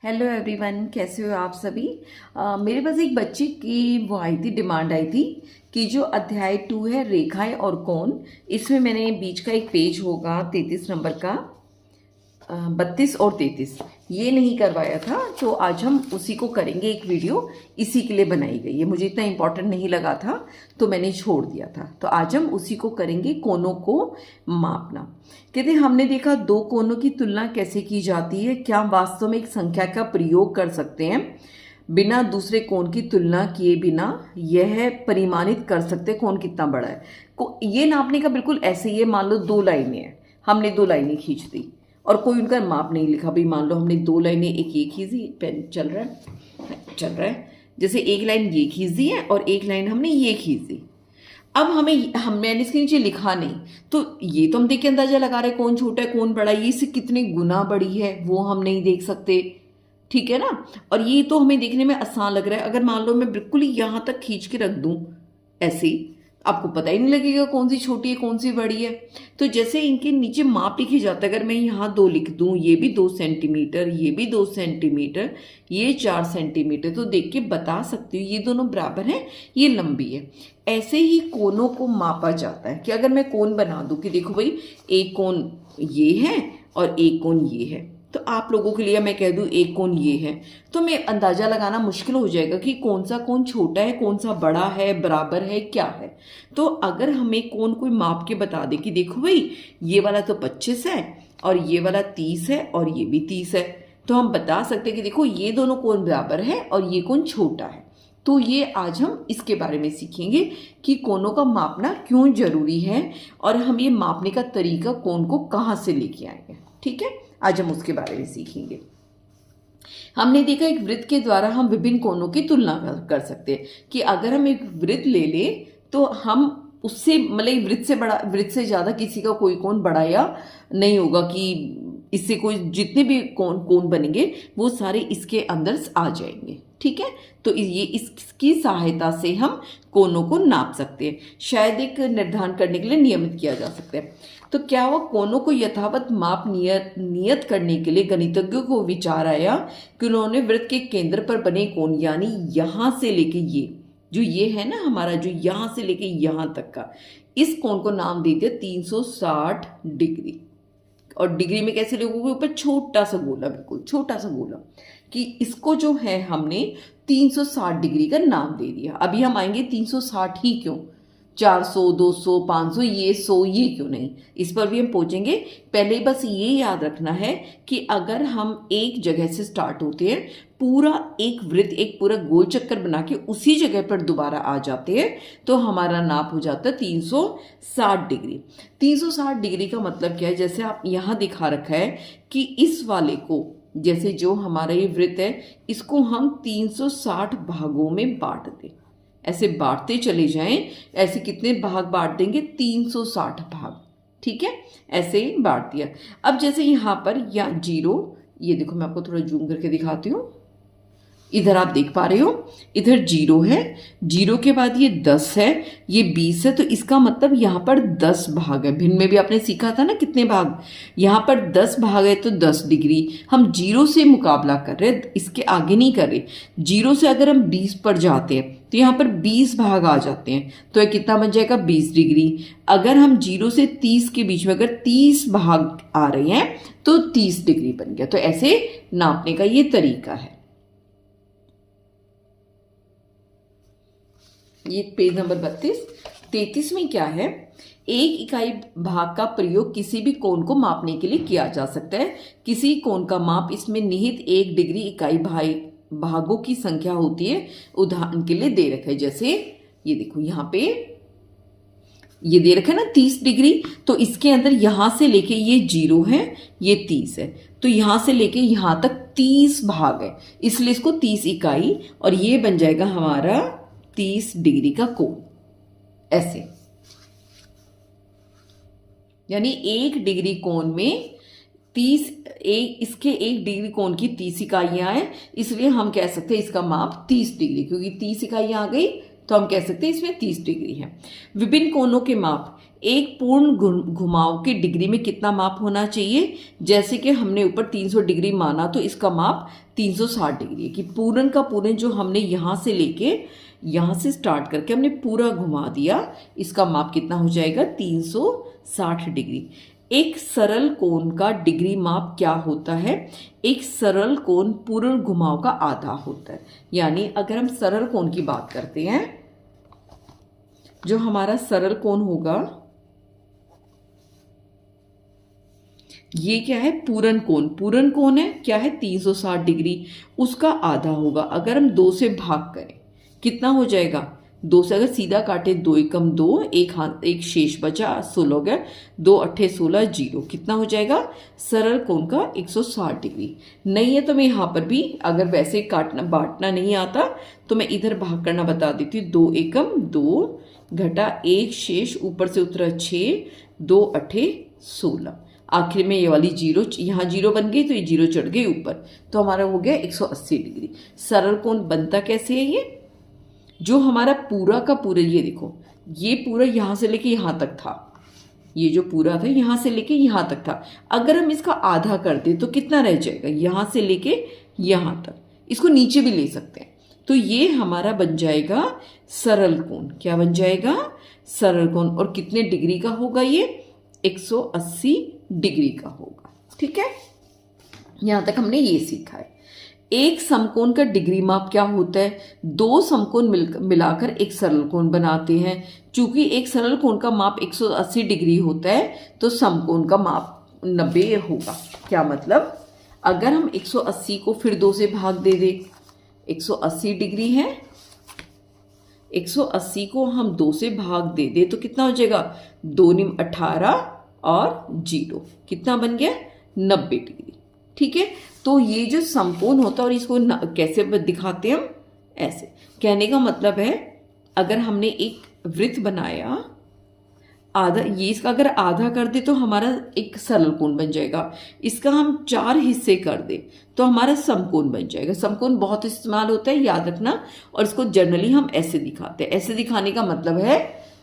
Hello everyone, कैसे हो आप सभी। मेरे पास एक बच्चे की वो आई थी, डिमांड आई थी कि जो अध्याय 2 है रेखाएं और कोण, इसमें मैंने बीच का एक पेज होगा 33 नंबर का, 32 और 33 ये नहीं करवाया था। तो आज हम उसी को करेंगे, एक वीडियो इसी के लिए बनाई गई है। मुझे इतना इम्पोर्टेंट नहीं लगा था तो मैंने छोड़ दिया था। तो आज हम उसी को करेंगे, कोनों को मापना। कहते हैं हमने देखा दो कोनों की तुलना कैसे की जाती है। क्या हम वास्तव में एक संख्या का प्रयोग कर सकते हैं बिना दूसरे कोण की तुलना किए बिना यह परिमाणित कर सकते कौन कितना बड़ा है। ये नापने का बिल्कुल ऐसे ही है। मान लो दो लाइनें हैं, हमने दो लाइनें खींच दी और कोई उनका माप नहीं लिखा। भाई मान लो हमने दो लाइनें एक ये खींची, पेन चल रहा है, जैसे एक लाइन ये खींच दी है और एक लाइन हमने ये खींच दी। अब मैंने इसके नीचे लिखा नहीं, तो ये तो हम देख के अंदाजा लगा रहे कौन छोटा है कौन बड़ा है। ये इससे कितने गुना बड़ी है वो हम नहीं देख सकते, ठीक है ना। और ये तो हमें देखने में आसान लग रहा है। अगर मान लो मैं बिल्कुल ही यहाँ तक खींच के रख दूं ऐसे ही, आपको पता ही नहीं लगेगा कौन सी छोटी है कौन सी बड़ी है। तो जैसे इनके नीचे माप लिखी जाता है, अगर मैं यहाँ 2 लिख दूं, ये भी 2 सेंटीमीटर, ये भी 2 सेंटीमीटर, ये 4 सेंटीमीटर, तो देख के बता सकती हूँ ये दोनों बराबर हैं, ये लंबी है। ऐसे ही कोनों को मापा जाता है कि अगर मैं कोण बना दूं कि देखो भाई एक कोण ये है और एक कोण ये है, तो आप लोगों के लिए मैं कह दूं एक कोण ये है, तो मैं अंदाजा लगाना मुश्किल हो जाएगा कि कौन सा कोण छोटा है कौन सा बड़ा है, बराबर है, क्या है। तो अगर हमें कोण कोई माप के बता दे कि देखो भाई ये वाला तो 25 है और ये वाला 30 है और ये भी 30 है, तो हम बता सकते हैं कि देखो ये दोनों कोण बराबर है और ये कोण छोटा है। तो ये आज हम इसके बारे में सीखेंगे कि कोणों का मापना क्यों जरूरी है और हम ये मापने का तरीका कोण को कहाँ से लेके आएंगे, ठीक है। आज हम उसके बारे में सीखेंगे। हमने देखा एक वृत्त के द्वारा हम विभिन्न कोणों की तुलना कर सकते हैं कि अगर हम एक वृत्त ले ले तो हम उससे मतलब वृत्त से ज्यादा किसी का कोई कोण बड़ा या नहीं होगा, कि इससे कोई जितने भी कोण बनेंगे वो सारे इसके अंदर आ जाएंगे, ठीक है। तो ये इसकी सहायता से हम कोणों को नाप सकते हैं, शायद एक निर्धारण करने के लिए नियमित किया जा सकता है। तो क्या हुआ, कोणों को यथावत माप नियत करने के लिए गणितज्ञों को विचार आया कि उन्होंने वृत्त के केंद्र पर बने कोण, यानी यहां से लेके ये है ना हमारा, जो यहां से लेके यहां तक का, इस कोण को नाम दे दिया 360 डिग्री। और डिग्री में कैसे लोगों ऊपर छोटा सा गोला, बिल्कुल छोटा सा गोला, कि इसको जो है हमने 360 डिग्री का नाम दे दिया। अभी हम आएंगे 360 ही क्यों, 400, 200, 500, ये 100, ये क्यों नहीं, इस पर भी हम पहुंचेंगे। पहले बस ये याद रखना है कि अगर हम एक जगह से स्टार्ट होते हैं, पूरा एक वृत्त, एक पूरा गोल चक्कर बना के उसी जगह पर दोबारा आ जाते हैं, तो हमारा नाप हो जाता है 360 डिग्री। 360 डिग्री का मतलब क्या है, जैसे आप यहां दिखा रखा है कि इस वाले को, जैसे जो हमारा ये वृत्त है, इसको हम 360 भागों में बांट दें, ऐसे बांटते चले जाएं। ऐसे कितने भाग बांट देंगे, 360 भाग, ठीक है, ऐसे ही बांट दिया। अब जैसे यहां पर या जीरो, ये देखो मैं आपको थोड़ा जूम करके दिखाती हूँ, इधर आप देख पा रहे हो, इधर जीरो है, जीरो के बाद ये 10 है, ये 20 है, तो इसका मतलब यहाँ पर 10 भाग है। भिन्न में भी आपने सीखा था ना कितने भाग, यहाँ पर 10 भाग है तो 10 डिग्री। हम जीरो से मुकाबला कर रहे, इसके आगे नहीं कर रहे। जीरो से अगर हम 20 पर जाते हैं तो यहाँ पर 20 भाग आ जाते हैं, तो ये कितना बन जाएगा, 20 डिग्री। अगर हम जीरो से 30 के बीच में अगर 30 भाग आ रहे हैं तो 30 डिग्री बन गया। तो ऐसे नापने का ये तरीका है। ये पेज नंबर 33 में क्या है, एक इकाई भाग का प्रयोग किसी भी कोण को मापने के लिए किया जा सकता है। किसी कोण का माप इसमें निहित 1 डिग्री इकाई भागों की संख्या होती है। उदाहरण के लिए दे रखा है, जैसे ये देखो यहाँ पे ये दे रखा है ना 30 डिग्री, तो इसके अंदर यहां से लेके ये 0 है, ये 30 है, तो यहां से लेके यहां तक 30 भाग है, इसलिए इसको 30 इकाई, और ये बन जाएगा हमारा 30 डिग्री का कोण। ऐसे यानी 1 डिग्री कोण में 30, इसके 1 डिग्री कोण की 30 इकाइयां हैं, इसलिए हम कह सकते हैं इसका माप 30 डिग्री, क्योंकि 30 इकाइयां आ गई तो हम कह सकते हैं इसमें 30 डिग्री है। विभिन्न कोणों के माप, एक पूर्ण घुमाव के डिग्री में कितना माप होना चाहिए? जैसे कि हमने ऊपर 300 डिग्री माना तो इसका माप 360 डिग्री है कि पूर्ण का पूर्ण जो हमने यहाँ से लेके यहाँ से स्टार्ट करके हमने पूरा घुमा दिया, इसका माप कितना हो जाएगा? 360 डिग्री। एक सरल कोण का डिग्री माप क्या होता है? एक सरल कोण पूर्ण घुमाव का आधा होता है। यानी अगर हम सरल कोण की बात करते हैं, जो हमारा सरल कोण होगा ये क्या है? पूर्ण कोण। पूर्ण कोण है क्या है? 360 डिग्री, उसका आधा होगा। अगर हम 2 से भाग करें कितना हो जाएगा? 2 से अगर सीधा काटे 2 एकम 2, एक शेष बचा 16 हो गया, 2 अट्ठे 16 0, कितना हो जाएगा? सरल कोण का 160 डिग्री। नहीं है तो मैं यहाँ पर भी अगर वैसे काटना बांटना नहीं आता तो मैं इधर भाग करना बता देती हूँ। 2 एकम 2 घटा 1 शेष ऊपर से उतरा 6, 2 अट्ठे 16, आखिर में ये वाली 0 यहाँ 0 बन गई तो ये 0 चढ़ गई ऊपर, तो हमारा हो गया 180 डिग्री। सरल कोण बनता कैसे है? ये जो हमारा पूरा का पूरा, ये देखो ये पूरा यहाँ से लेके यहाँ तक था, ये जो पूरा था यहाँ से लेके यहाँ तक था, अगर हम इसका आधा कर दे तो कितना रह जाएगा? यहाँ से लेके यहाँ तक, इसको नीचे भी ले सकते हैं, तो ये हमारा बन जाएगा सरल कोण। क्या बन जाएगा? सरल कोण। और कितने डिग्री का होगा ये? 180 डिग्री का होगा। ठीक है, यहां तक हमने ये सीखा है। एक समकोण का डिग्री माप क्या होता है? 2 समकोण मिलाकर एक सरल कोण बनाते हैं। चूंकि एक सरल कोण का माप 180 डिग्री होता है तो समकोण का माप 90 होगा। क्या मतलब? अगर हम 180 को फिर 2 से भाग दे दे, 180 डिग्री है, 180 को हम 2 से भाग दे दे तो कितना हो जाएगा? 2 निम 18 और 0, कितना बन गया? 90 डिग्री। ठीक है, तो ये जो समकोण होता है और इसको कैसे दिखाते हैं हम? ऐसे। कहने का मतलब है अगर हमने एक वृत्त बनाया आधा, ये इसका अगर आधा कर दे तो हमारा एक सरल कोण बन जाएगा। इसका हम 4 हिस्से कर दे तो हमारा समकोण बन जाएगा। समकोण बहुत इस्तेमाल होता है, याद रखना। और इसको जनरली हम ऐसे दिखाते हैं। ऐसे दिखाने का मतलब है,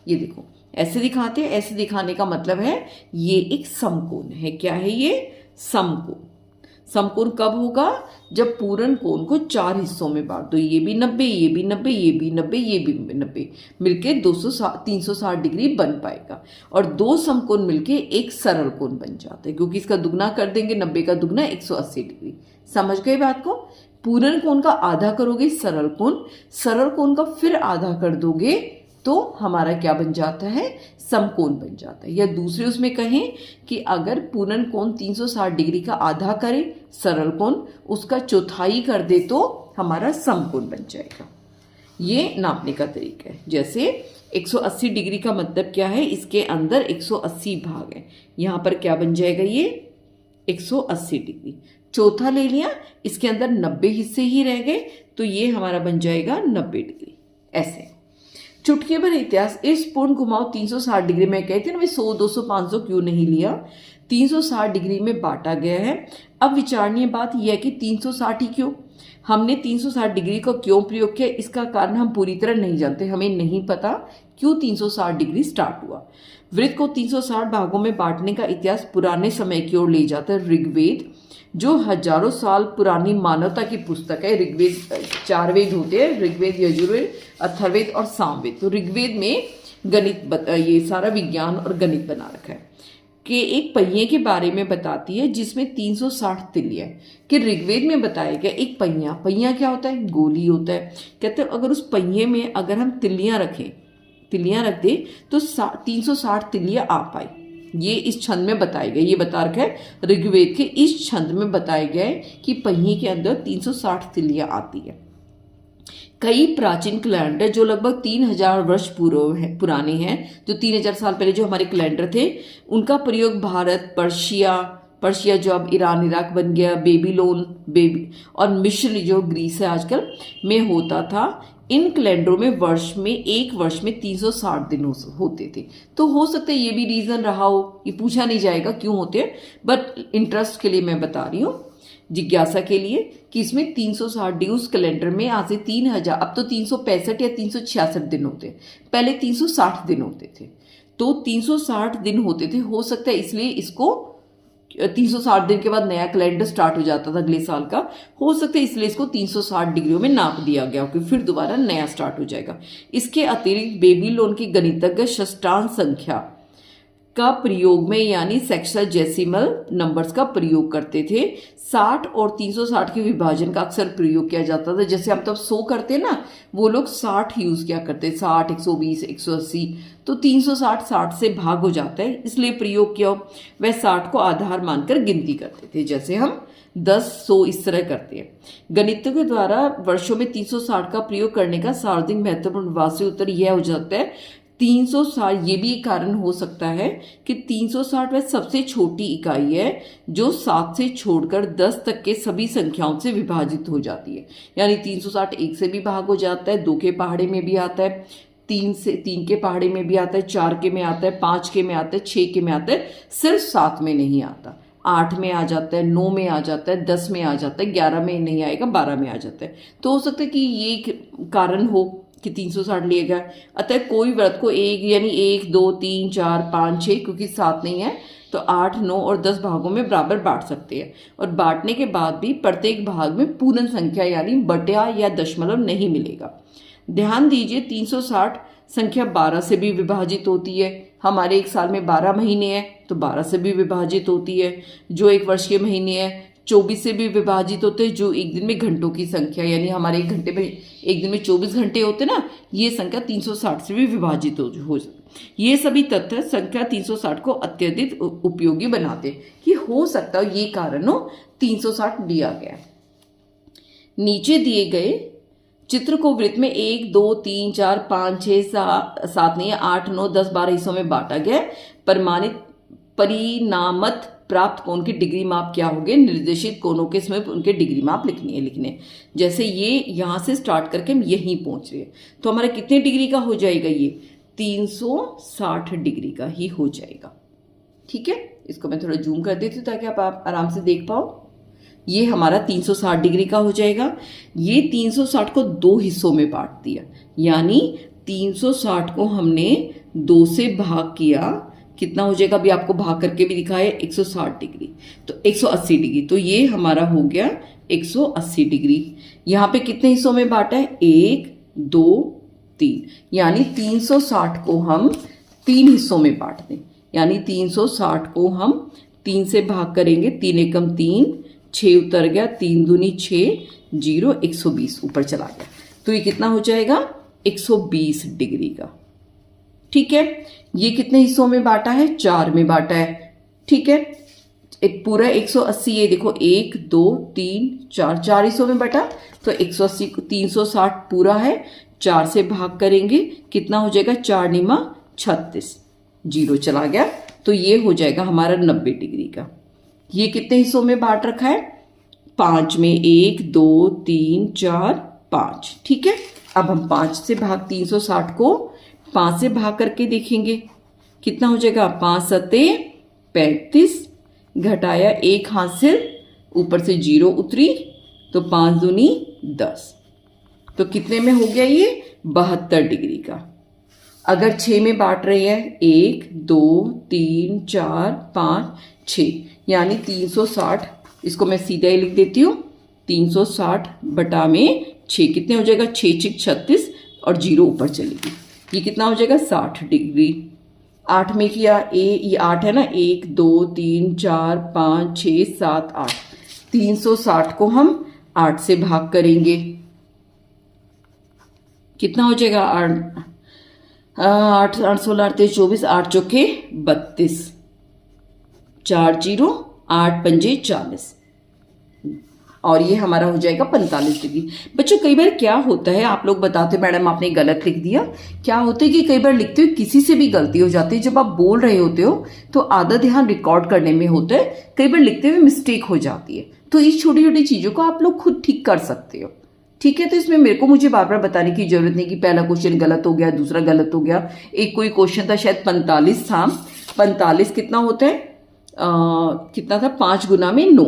ये देखो ऐसे दिखाते हैं। ऐसे दिखाने का मतलब है ये एक समकोण है। क्या है ये? समकोण। समकोण कब होगा? जब पूर्ण कोण को 4 हिस्सों में बांट दो। ये भी 90, ये भी 90, ये भी 90, ये भी 90, मिलके 360 डिग्री बन पाएगा। और 2 समकोण मिलके एक सरल कोण बन जाता है, क्योंकि इसका दुगना कर देंगे, 90 का दुगना 180 डिग्री। समझ गए बात को? पूर्ण कोण का आधा करोगे सरल कोण, सरल कोण का फिर आधा कर दोगे तो हमारा क्या बन जाता है? समकोण बन जाता है। या दूसरे उसमें कहें कि अगर पूर्ण कोण 360 डिग्री का आधा करे सरल कोण, उसका चौथाई कर दे तो हमारा समकोण बन जाएगा। ये नापने का तरीका है। जैसे 180 डिग्री का मतलब क्या है? इसके अंदर 180 भाग है, यहाँ पर क्या बन जाएगा? ये 180 डिग्री। चौथा ले लिया, इसके अंदर 90 हिस्से ही रह गए तो ये हमारा बन जाएगा 90 डिग्री। ऐसे चुटकी भर इतिहास। इस पूर्ण घुमाव 360 डिग्री में कहते हैं ना, 100, 200, 500 क्यों नहीं लिया? 360 डिग्री में बांटा गया है। अब विचारणीय बात यह है कि 360 ही क्यों? हमने 360 डिग्री का क्यों प्रयोग किया? इसका कारण हम पूरी तरह नहीं जानते, हमें नहीं पता क्यों 360 डिग्री स्टार्ट हुआ। वृत्त को 360 भागों में बांटने का इतिहास पुराने समय की ओर ले जाता है। ऋग्वेद जो हजारों साल पुरानी मानवता की पुस्तक है। ऋग्वेद 4 वेद होते हैं, ऋग्वेद, यजुर्वेद, अथर्ववेद और सामवेद। तो ऋग्वेद में गणित ये सारा विज्ञान और गणित बना रखा है कि एक पहिए के बारे में बताती है जिसमें 360 तिल्य है। कि ऋग्वेद में बताया गया एक पहिया क्या होता है? गोली होता है। कहते हैं अगर उस पहिए में अगर हम तिल्लियां रख दे तो 360 तिल्य आ पाए। ये इस छंद में बताया गया, ये बता रखा है ऋग्वेद के इस छंद में बताया गया है कि पहिए के अंदर 360 तिल्लियां आती है। कई प्राचीन कैलेंडर जो लगभग 3000 वर्ष पुराने हैं, जो 3000 साल पहले जो हमारे कैलेंडर थे, उनका प्रयोग भारत, पर्शिया जो अब ईरान इराक बन गया, बेबीलोन और मिस्र जो ग्रीस है आजकल में होता था। इन कैलेंडरों में एक वर्ष में 360 दिन होते थे। तो हो सकता है ये भी रीजन रहा हो, ये पूछा नहीं जाएगा क्यों होते हैं, बट इंटरेस्ट के लिए मैं बता रही हूँ। जिज्ञासा के लिए कि इसमें 360 डिग्री उस कैलेंडर में आज से 3000, अब तो 365 या 366 दिन होते, पहले 360 दिन होते थे। तो 360 दिन होते थे, हो सकता है इसलिए इसको 360 दिन के बाद नया कैलेंडर स्टार्ट हो जाता था अगले साल का, हो सकता है इसलिए इसको 360 डिग्रियों में नाप दिया गया कि फिर दोबारा नया स्टार्ट हो जाएगा। इसके अतिरिक्त बेबीलोन के गणितज्ञ षष्टांश संख्या का प्रयोग में यानी सेक्साडेसिमल नंबर्स का प्रयोग करते थे। 60 और 360 के विभाजन का अक्सर प्रयोग किया जाता था। जैसे हम तब 100 करते ना, वो लोग 60 यूज किया करते, 60, 120, 180, तो 360 60 से भाग हो जाता है इसलिए प्रयोग किया। वह 60 को आधार मानकर गिनती करते थे, जैसे हम 10, 100 इस तरह करते हैं। गणितज्ञों द्वारा वर्षों में 360 का प्रयोग करने का सर्वाधिक महत्वपूर्ण वास्तविक उत्तर यह हो जाता है 360। ये भी एक कारण हो सकता है कि 360 वह सबसे छोटी इकाई है जो 7 से छोड़कर 10 तक के सभी संख्याओं से विभाजित हो जाती है। यानी 360 1 से भी भाग हो जाता है, 2 के पहाड़े में भी आता है, 3 के पहाड़े में भी आता है, 4 के में आता है, 5 के में आता है, 6 के में आता है, सिर्फ 7 में नहीं आता। 8 में आ जाता है, 9 में आ जाता है, 10 में आ जाता है, 11 में नहीं आएगा, 12 में आ जाता है। तो हो सकता है कि ये कारण हो कि 360 लिया गया। अतः कोई व्रत को एक यानी 1, 2, 3, 4, 5, 6 क्योंकि 7 नहीं है तो 8, 9 और 10 भागों में बराबर बांट सकते हैं। और बांटने के बाद भी प्रत्येक भाग में पूर्ण संख्या यानी बटा या दशमलव नहीं मिलेगा। ध्यान दीजिए 360 संख्या 12 से भी विभाजित होती है। हमारे एक साल में 12 महीने हैं तो 12 से भी विभाजित होती है। जो एक वर्ष के महीने हैं 24 से भी विभाजित होते हैं। जो एक दिन में घंटों की संख्या यानी हमारे एक दिन में 24 घंटे होते ना, ये संख्या 360 से भी विभाजित हो। ये सभी तथ्य संख्या 360 को अत्यधिक उपयोगी बनाते कि हो सकता है ये कारण हो 360 दिया गया। नीचे दिए गए चित्र को वृत्त में 1, 2, 3, 4, 5, 6, 7 नहीं 8, 9, 10, 12 हिस्सों में बांटा गया। परिणामत प्राप्त कोण की डिग्री माप क्या होंगे? निर्देशित कोणों के समय उनके डिग्री माप लिखने। जैसे ये यहाँ से स्टार्ट करके हम यहीं पहुंच रहे हैं तो हमारा कितने डिग्री का हो जाएगा? ये 360 डिग्री का ही हो जाएगा। ठीक है, इसको मैं थोड़ा जूम कर देती हूँ ताकि आप आराम से देख पाओ। ये हमारा 360 डिग्री का हो जाएगा। ये 360 को 2 हिस्सों में बांट दिया, यानी 360 को हमने 2 से भाग किया। कितना हो जाएगा? अभी आपको भाग करके भी दिखाया 160 डिग्री, तो 180 डिग्री। तो ये हमारा हो गया 180 डिग्री। यहाँ पे कितने हिस्सों में बांटा है? 1, 2, 3, यानी 360 को हम 3 हिस्सों में बांट दें। यानी 360 को हम 3 से भाग करेंगे, 3 एकम 3, 6 उतर गया, 3 दूनी 6, 0, 120 ऊपर चला गया। तो ये कितना हो जाएगा? 120 डिग्री का। ठीक है, ये कितने हिस्सों में बांटा है? 4 में बांटा है। ठीक है, एक पूरा 180, ये देखो 1, 2, 3, 4 हिस्सों में बांटा तो 180। 360 पूरा है, 4 से भाग करेंगे, कितना हो जाएगा? 4 निमा 36, 0 चला गया। तो ये हो जाएगा हमारा 90 डिग्री का। ये कितने हिस्सों में बांट रखा है? 5 में, 1, 2, 3, 4, 5। ठीक है, अब हम 5 से भाग 360 को 5 से भाग करके देखेंगे कितना हो जाएगा? 5 सत्ते 35, घटाया 1 हाथ से, ऊपर से 0 उतरी तो 5 दूनी 10। तो कितने में हो गया? ये 72 डिग्री का। अगर 6 में बांट रहे हैं 1, 2, 3, 4, 5, 6, यानी 360। इसको मैं सीधा ही लिख देती हूँ, 360 बटा में 6 कितने हो जाएगा? 6 6 36 और 0 ऊपर चलेगी। ये कितना हो जाएगा? 60 डिग्री। 8 में किया, ये 8 है ना, 1, 2, 3, 4, 5, 6, 7, 8। 360 को हम 8 से भाग करेंगे, कितना हो जाएगा? 8 8 16 8 24, 8 चौके 32, 4 0, 8 पंजे 40, और ये हमारा हो जाएगा 45 डिग्री। बच्चों कई बार क्या होता है, आप लोग बताते मैडम आपने गलत लिख दिया। क्या होता है कि कई बार लिखते हुए किसी से भी गलती हो जाती है। जब आप बोल रहे होते हो तो आधा ध्यान रिकॉर्ड करने में होता है, कई बार लिखते हुए मिस्टेक हो जाती है। तो इस छोटी छोटी चीजों को आप लोग खुद ठीक कर सकते हो। ठीक है, तो इसमें मेरे को मुझे बार बार बताने की जरूरत नहीं कि पहला क्वेश्चन गलत हो गया, दूसरा गलत हो गया। एक कोई क्वेश्चन था शायद 45 था। 45 कितना होता है? कितना था? 5 गुना में 9,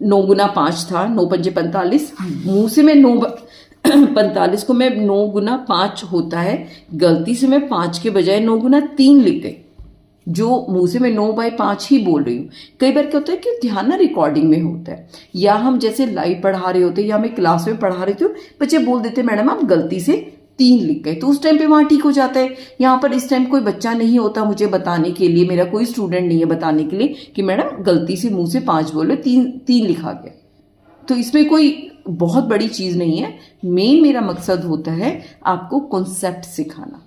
9 गुना 5 था, 9 पंजे 45, मुंह से मैं 45 को मैं 9 गुना 5 होता है, गलती से मैं 5 के बजाय 9 गुना 3 लिख गई, जो मुंह से मैं 9/5 ही बोल रही हूँ। कई बार क्या होता है कि ध्यान ना रिकॉर्डिंग में होता है, या हम जैसे लाइव पढ़ा रहे होते या मैं क्लास में पढ़ा रही थी, बच्चे बोल देते मैडम आप गलती से 3 लिख गए, तो उस टाइम पे वहाँ ठीक हो जाता है। यहाँ पर इस टाइम कोई बच्चा नहीं होता मुझे बताने के लिए, मेरा कोई स्टूडेंट नहीं है बताने के लिए कि मैडम गलती से मुंह से 5 बोले 3 लिखा गया। तो इसमें कोई बहुत बड़ी चीज़ नहीं है। मेन मेरा मकसद होता है आपको कॉन्सेप्ट सिखाना,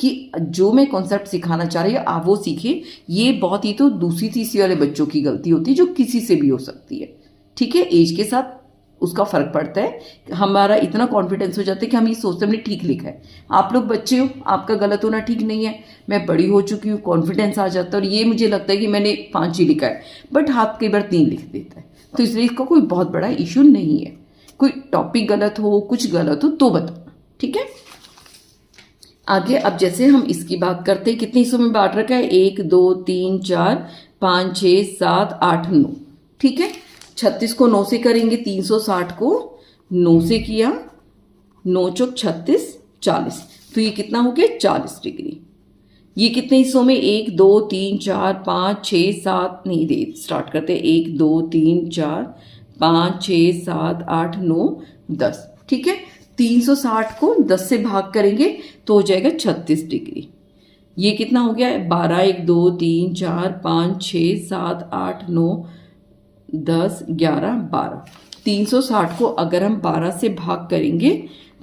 कि जो मैं कॉन्सेप्ट सिखाना चाह रही हूँ आप वो सीखिए। ये बहुत ही तो दूसरी तीसरी वाले बच्चों की गलती होती है, जो किसी से भी हो सकती है। ठीक है, एज के साथ उसका फ़र्क पड़ता है। हमारा इतना कॉन्फिडेंस हो जाता है कि हम ये सोचते हमने ठीक लिखा है। आप लोग बच्चे हो, आपका गलत होना ठीक नहीं है। मैं बड़ी हो चुकी हूँ, कॉन्फिडेंस आ जाता है और ये मुझे लगता है कि मैंने 5 ही लिखा है, बट हाथ कई बार 3 लिख देता है। तो इसलिए इसका कोई बहुत बड़ा इशू नहीं है। कोई टॉपिक गलत हो, कुछ गलत हो तो बताना, ठीक है। आगे अब जैसे हम इसकी बात करते हैं, कितने हिस्सों में बांट रखा है, 1 2 3 4 5 6 7 8 9, ठीक है। 36 को 9 से करेंगे, 360 को 9 से किया, 9 चौक 36 40, तो ये कितना हो गया 40 डिग्री। ये कितने हिस्सों में, 1 2 3 4 5 6 7, नहीं दे स्टार्ट करते हैं, 1 2 3 4 5 6 7 8 9 10, ठीक है। 360 को 10 से भाग करेंगे तो हो जाएगा 36 डिग्री। ये कितना हो गया, 12 1 2 3 4 5 6 7 8 9 10 11 12। 360 को अगर हम 12 से भाग करेंगे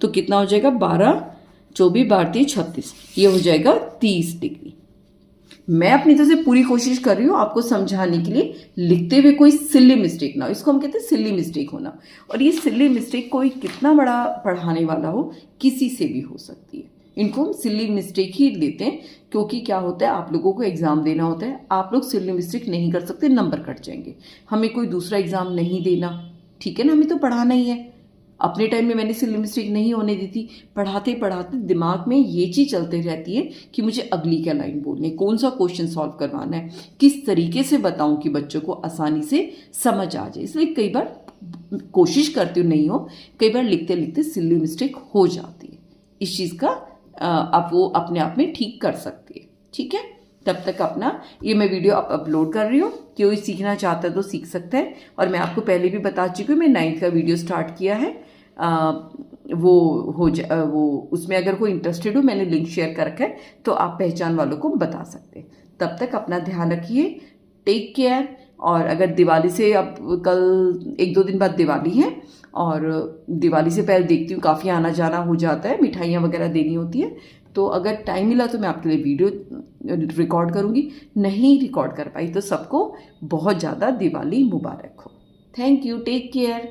तो कितना हो जाएगा, 12 24 12 36, ये हो जाएगा 30 डिग्री। मैं अपनी तरफ से पूरी कोशिश कर रही हूँ आपको समझाने के लिए, लिखते हुए कोई सिली मिस्टेक ना हो। इसको हम कहते हैं सिली मिस्टेक होना। और ये सिली मिस्टेक कोई कितना बड़ा पढ़ाने वाला हो, किसी से भी हो सकती है। इनको हम सिली मिस्टेक ही लेते हैं, क्योंकि क्या होता है आप लोगों को एग्ज़ाम देना होता है। आप लोग सिली मिस्टेक नहीं कर सकते, नंबर कट जाएंगे। हमें कोई दूसरा एग्ज़ाम नहीं देना, ठीक है ना, हमें तो पढ़ाना ही है। अपने टाइम में मैंने सिली मिस्टेक नहीं होने दी थी। पढ़ाते पढ़ाते दिमाग में ये चीज़ चलती रहती है कि मुझे अगली क्या लाइन बोलनी है, कौन सा क्वेश्चन सॉल्व करवाना है, किस तरीके से बताऊं कि बच्चों को आसानी से समझ आ जाए। इसलिए कई बार कोशिश करती हूँ नहीं हो, कई बार लिखते लिखते सिली मिस्टेक हो जाती है। इस चीज़ का आप वो अपने आप में ठीक कर सकती है, ठीक है। तब तक अपना ये मैं वीडियो अपलोड कर रही हूँ, कोई सीखना चाहता है तो सीख सकता है। और मैं आपको पहले भी बता चुकी हूँ, मैं 9th का वीडियो स्टार्ट किया है, वो उसमें अगर कोई इंटरेस्टेड हो, मैंने लिंक शेयर कर रखा है, तो आप पहचान वालों को बता सकते हैं। तब तक अपना ध्यान रखिए, टेक केयर। और अगर दिवाली से, अब कल 1-2 दिन बाद दिवाली है, और दिवाली से पहले देखती हूँ काफ़ी आना जाना हो जाता है, मिठाइयाँ वगैरह देनी होती है, तो अगर टाइम मिला तो मैं आपके लिए वीडियो रिकॉर्ड करूँगी। नहीं रिकॉर्ड कर पाई तो सबको बहुत ज़्यादा दिवाली मुबारक हो। Thank you, take care.